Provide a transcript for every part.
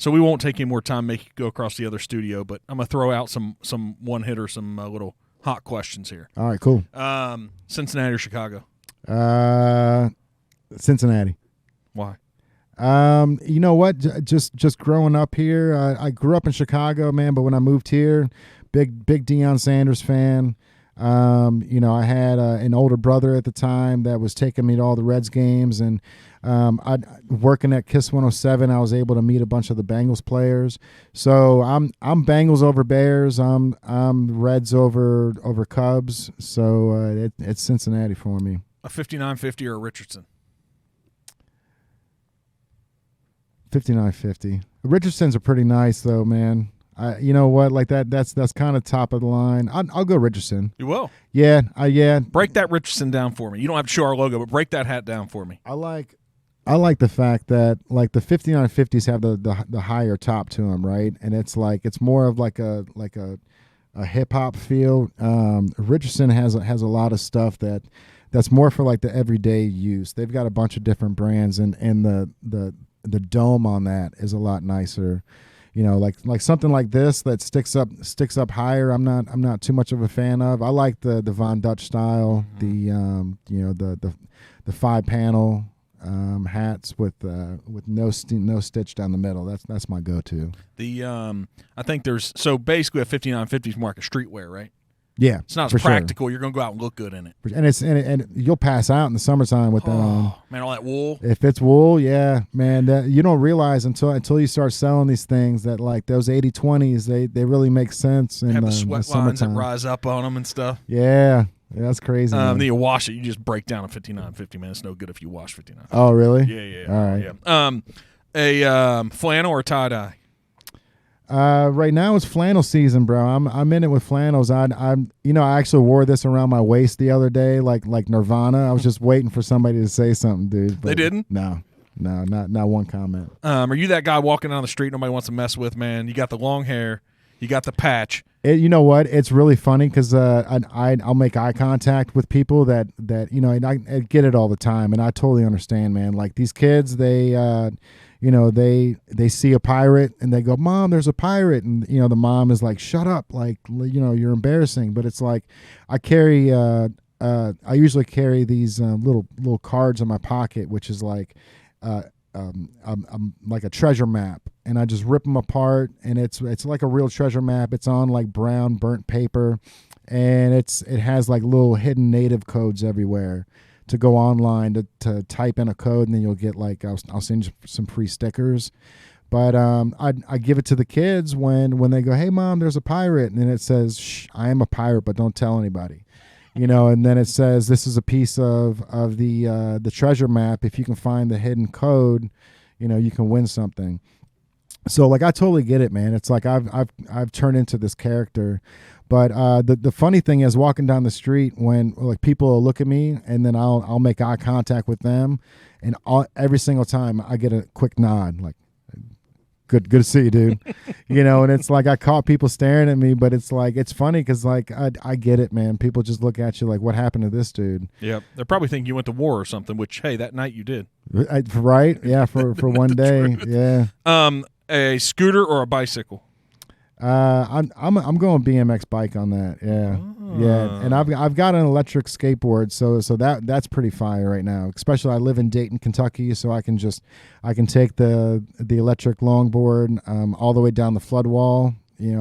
So we won't take any more time, make you go across the other studio, but I'm going to throw out some one-hitter, some little hot questions here. All right, cool. Cincinnati or Chicago? Cincinnati. Why? You know what? Just growing up here, I grew up in Chicago, man. But when I moved here, big Deion Sanders fan. I had an older brother at the time that was taking me to all the Reds games, and working at Kiss 107, I was able to meet a bunch of the Bengals players. So I'm Bengals over Bears. I'm Reds over Cubs. So it's Cincinnati for me. A 59-50 or a Richardson? 59-50. Richardsons are pretty nice though, man. You know what? Like that's kind of top of the line. I'll go Richardson. You will? Yeah. Break that Richardson down for me. You don't have to show our logo, but break that hat down for me. I like the fact that like the 59-50s have the higher top to them, right? And it's more of like a hip hop feel. Richardson has a lot of stuff that's more for like the everyday use. They've got a bunch of different brands, and the dome on that is a lot nicer. Like something like this that sticks up higher. I'm not too much of a fan of. I like the Von Dutch style, the 5-panel hats with no stitch down the middle. That's my go-to. I think so basically a 59-50 is more like a streetwear, right? Yeah, it's not as practical. Sure. You're going to go out and look good in it, and you'll pass out in the summertime with that on. Man, all that wool. If it's wool, yeah, man. You don't realize until you start selling these things that like those 80-20s, they really make sense. And have the sweat lines that rise up on them and stuff. Yeah, that's crazy. Then you wash it. You just break down a 59-50. Man, it's no good if you wash 59. Oh, really? Yeah. All right. Yeah. A flannel or tie dye? Right now it's flannel season, bro. I'm in it with flannels. I actually wore this around my waist the other day, like Nirvana. I was just waiting for somebody to say something, dude. But they didn't? No, not one comment. Are you that guy walking down the street nobody wants to mess with, man? You got the long hair, you got the patch. You know what? It's really funny because I'll make eye contact with people that and I get it all the time, and I totally understand, man. Like these kids, they see a pirate and they go, "Mom, there's a pirate," and the mom is like, "Shut up, like you're embarrassing." But it's like I usually carry these little cards in my pocket, which is like like a treasure map, and I just rip them apart, and it's like a real treasure map. It's on like brown burnt paper, and it has like little hidden native codes everywhere to go online to type in a code, and then you'll get like I'll send you some free stickers. But I give it to the kids when they go, "Hey mom, there's a pirate," and then it says, "Shh, I am a pirate, but don't tell anybody." And then it says this is a piece of the treasure map. If you can find the hidden code, you can win something. So like I totally get it, man. It's like I've turned into this character. But the funny thing is walking down the street when like people will look at me and then I'll make eye contact with them, and every single time I get a quick nod like, good to see you, dude. And it's like I caught people staring at me, but it's like it's funny because like I get it, man. People just look at you like, what happened to this dude? Yep, they're probably thinking you went to war or something. Which hey, that night you did. Right? Yeah, for one day. Yeah. A scooter or a bicycle? I'm going BMX bike on that. Yeah. Oh. Yeah. And I've got an electric skateboard, so that's pretty fire right now. Especially I live in Dayton, Kentucky, so I can take the electric longboard all the way down the flood wall,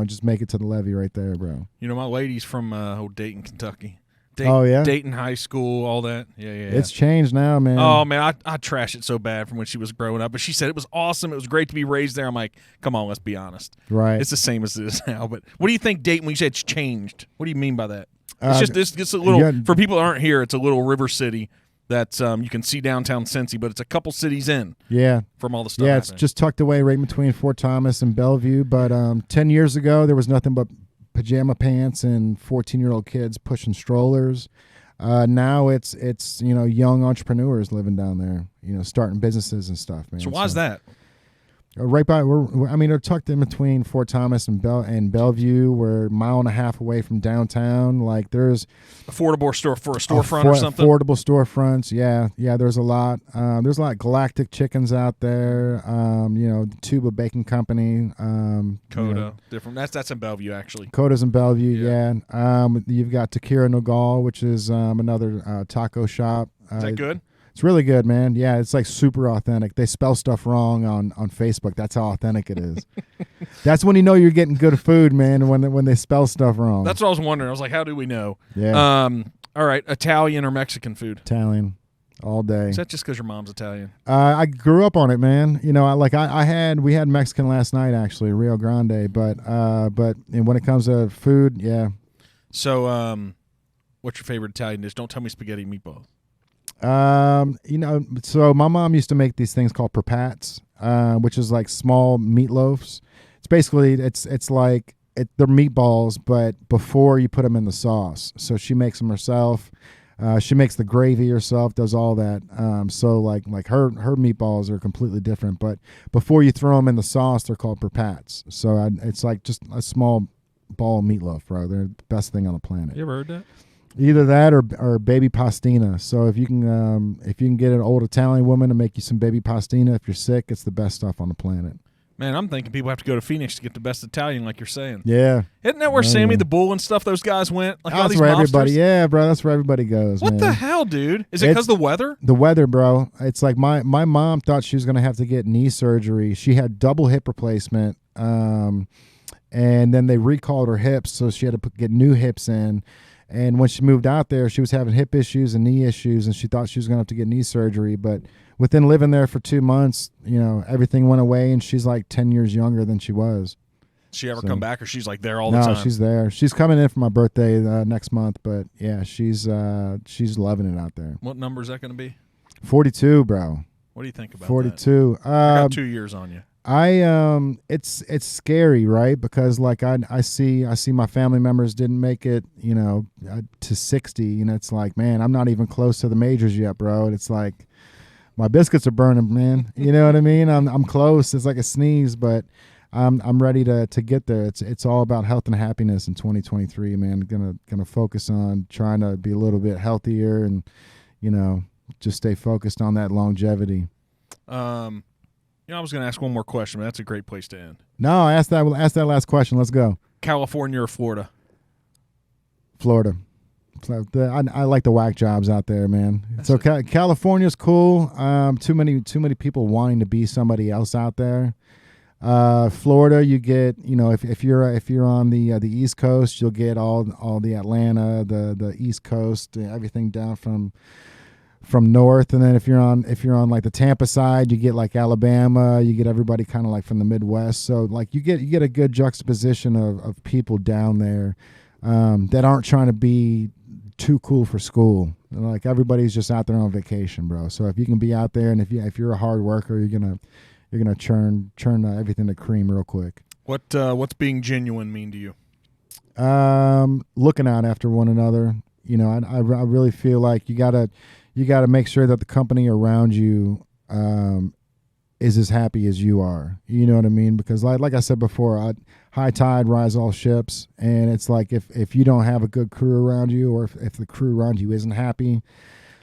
just make it to the levee right there, bro. My lady's from old Dayton, Kentucky. Dayton High School, all that. Yeah. It's changed now, man. Oh, man, I trash it so bad from when she was growing up. But she said it was awesome. It was great to be raised there. I'm like, come on, let's be honest. Right. It's the same as it is now. But what do you think, Dayton, when you say it's changed? What do you mean by that? It's a little, for people that aren't here, it's a little river city that you can see downtown Cincy, but it's a couple cities in. Yeah. From all the stuff. Yeah, it's just tucked away right between Fort Thomas and Bellevue. But 10 years ago, there was nothing but pajama pants and 14-year-old kids pushing strollers. Now it's young entrepreneurs living down there, starting businesses and stuff, man. So why is that? Right by, they're tucked in between Fort Thomas and Bellevue. We're a mile and a half away from downtown. Like there's affordable store for a storefront or something. Affordable storefronts, yeah. There's a lot. There's a lot of Galactic Chickens out there. The Tuba Bacon Company. Coda, different. That's in Bellevue actually. Coda's in Bellevue, yeah. You've got Takira Nogal, which is another taco shop. Is that good? It's really good, man. Yeah, it's like super authentic. They spell stuff wrong on Facebook. That's how authentic it is. That's when you know you're getting good food, man, when they spell stuff wrong. That's what I was wondering. I was like, how do we know? Yeah. All right, Italian or Mexican food? Italian. All day. Is that just because your mom's Italian? I grew up on it, man. We had Mexican last night actually, Rio Grande, but when it comes to food, yeah. So, what's your favorite Italian dish? Don't tell me spaghetti and meatballs. So my mom used to make these things called perpats, which is like small meatloaves. It's basically they're meatballs, but before you put them in the sauce. So she makes them herself. She makes the gravy herself, does all that. So like her meatballs are completely different, but before you throw them in the sauce, they're called perpats. So it's like just a small ball of meatloaf, bro. They're the best thing on the planet. You ever heard that? Either that or baby pastina. So if you can get an old Italian woman to make you some baby pastina if you're sick, it's the best stuff on the planet. Man, I'm thinking people have to go to Phoenix to get the best Italian, like you're saying. Yeah. Isn't that where Sammy the Bull and stuff, those guys went? Like all these where mobsters? Everybody. Yeah, bro. That's where everybody goes. What man. the hell, dude? Is it because the weather? The weather, bro. It's like my mom thought she was going to have to get knee surgery. She had double hip replacement, and then they recalled her hips, so she had to get new hips in. And when she moved out there, she was having hip issues and knee issues, and she thought she was going to have to get knee surgery. But within living there for 2 months, everything went away, and she's like 10 years younger than she was. She ever come back, or she's like there all the time? No, she's there. She's coming in for my birthday next month, but yeah, she's loving it out there. What number is that going to be? 42, bro. What do you think about 42. that? I got 2 years on you. It's scary, right? Because like I see my family members didn't make it, to 60, and it's like, man, I'm not even close to the majors yet, bro. And it's like my biscuits are burning, man. You know what I mean? I'm close. It's like a sneeze, but I'm ready to get there. It's all about health and happiness in 2023, man. Gonna focus on trying to be a little bit healthier and just stay focused on that longevity. I was going to ask one more question, but that's a great place to end. No, ask that last question. Let's go. California or Florida? Florida. I like the whack jobs out there, man. So California's cool. Too many people wanting to be somebody else out there. Florida, you get, if you're on the East Coast, you'll get all the Atlanta, the East Coast, everything down from north, and then if you're on like the Tampa side, you get like Alabama, you get everybody kind of like from the Midwest. So like you get a good juxtaposition of people down there that aren't trying to be too cool for school. Like everybody's just out there on vacation, bro. So if you can be out there, and if you're a hard worker, you're gonna churn everything to cream real quick. What's being genuine mean to you? Looking out after one another. I really feel like you gotta make sure that the company around you is as happy as you are. You know what I mean? Because like I said before, high tide rise all ships, and it's like if you don't have a good crew around you, or if the crew around you isn't happy,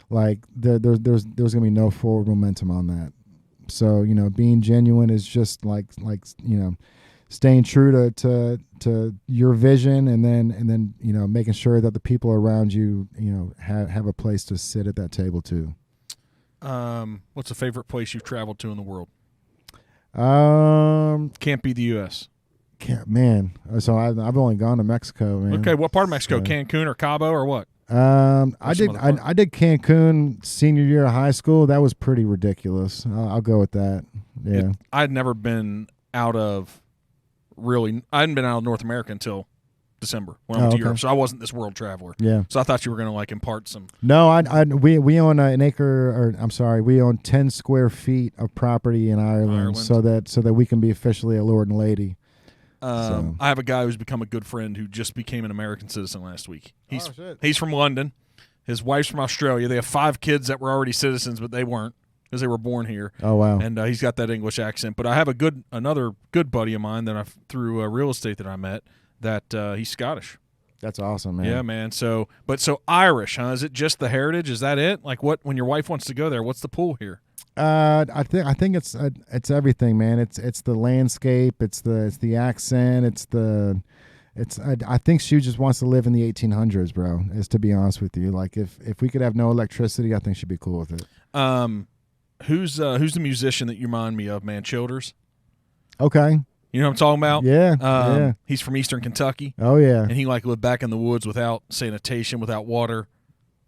like there's gonna be no forward momentum on that. So being genuine is just like staying true to your vision, and then making sure that the people around you have a place to sit at that table too. What's the favorite place you've traveled to in the world? Can't be the U.S. Man. So I've only gone to Mexico, man. Okay, what part of Mexico? Cancun or Cabo or what? I did Cancun senior year of high school. That was pretty ridiculous. I'll go with that. Yeah, I'd never been out of. Really, I hadn't been out of North America until December when I went to Europe, so I wasn't this world traveler. Yeah. So I thought you were going to impart some. No, we own we own 10 square feet of property in Ireland. so that we can be officially a lord and lady. I have a guy who's become a good friend who just became an American citizen last week. He's from London. His wife's from Australia. They have 5 kids that were already citizens, but they weren't. because they were born here. Oh, wow. And he's got that English accent. But I have another good buddy of mine that I through real estate that I met that he's Scottish. That's awesome, man. Yeah, man. So Irish, huh? Is it just the heritage? Is that it? Like, what when your wife wants to go there, what's the pull here? I think it's everything, man. It's the landscape, it's the accent, I think she just wants to live in the 1800s, bro. Is to be honest with you. Like if we could have no electricity, I think she'd be cool with it. Who's the musician that you remind me of, man? Childers. Okay. You know what I'm talking about? Yeah. Yeah. He's from Eastern Kentucky. Oh yeah. And he lived back in the woods without sanitation, without water.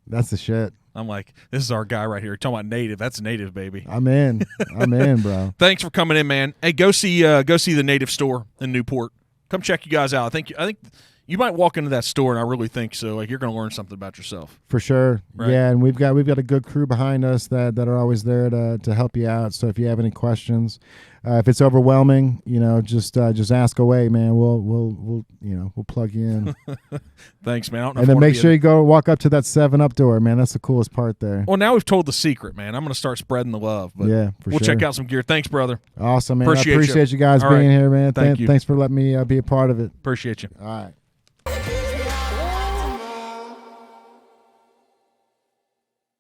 That's the shit. I'm like, this is our guy right here. Talking about native. That's native, baby. I'm in. I'm in, bro. Thanks for coming in, man. Hey, go see the Native store in Newport. Come check you guys out. I think you might walk into that store, and I really think so. Like, you're going to learn something about yourself. For sure. Right? Yeah, and we've got a good crew behind us that are always there to help you out. So if you have any questions, if it's overwhelming, just ask away, man. We'll plug you in. Thanks, man. And then make sure you go walk up to that 7-Up door, man. That's the coolest part there. Well, now we've told the secret, man. I'm going to start spreading the love. But yeah, we'll check out some gear. Thanks, brother. Awesome, man. I appreciate you guys being here, man. Thank you. Thanks for letting me be a part of it. Appreciate you. All right.